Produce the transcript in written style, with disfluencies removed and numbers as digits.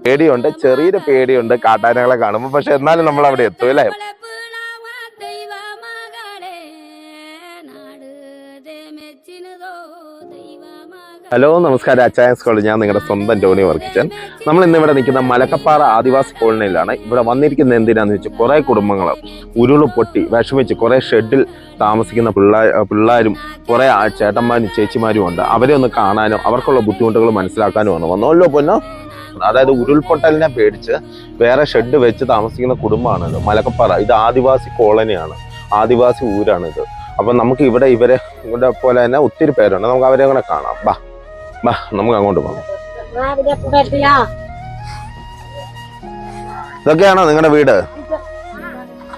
പേടിയുണ്ട്, ചെറിയൊരു പേടിയുണ്ട് കാട്ടാനകളെ കാണുമ്പോൾ. പക്ഷെ എന്നാലും നമ്മൾ അവിടെ എത്തും അല്ലേ? ഹലോ, നമസ്കാരം. അച്ചായൻസ് കോളേജ്, ഞാൻ നിങ്ങളുടെ സ്വന്തം ടോണി വർക്കിച്ചൻ. നമ്മൾ ഇന്നിവിടെ നിൽക്കുന്ന മലക്കപ്പാറ ആദിവാസി കോളനിയിലാണ്. ഇവിടെ വന്നിരിക്കുന്ന എന്തിനാന്ന് വെച്ചാൽ കുറേ കുടുംബങ്ങൾ ഉരുള് പൊട്ടി വിഷമിച്ച് കുറേ ഷെഡിൽ താമസിക്കുന്ന പിള്ളേരും കുറേ ചേട്ടന്മാരും ചേച്ചിമാരും ഉണ്ട്. അവരെ ഒന്ന് കാണാനും അവർക്കുള്ള ബുദ്ധിമുട്ടുകൾ മനസ്സിലാക്കാനുമാണ് വന്നല്ലോ പൊന്നോ. അതായത് ഉരുൾപൊട്ടലിനെ പേടിച്ച് വേറെ ഷെഡ് വെച്ച് താമസിക്കുന്ന കുടുംബമാണല്ലോ മലക്കപ്പാറ. ഇത് ആദിവാസി കോളനിയാണ്, ആദിവാസി ഊരാണിത്. അപ്പം നമുക്ക് ഇവിടെ പോലെ തന്നെ ഒത്തിരി പേരുണ്ട്. നമുക്ക് അവരെ കൂടെ കാണാം. ബാ നമുക്ക് അങ്ങോട്ട് പോകാം. ഇതൊക്കെയാണോ നിങ്ങളുടെ വീട്?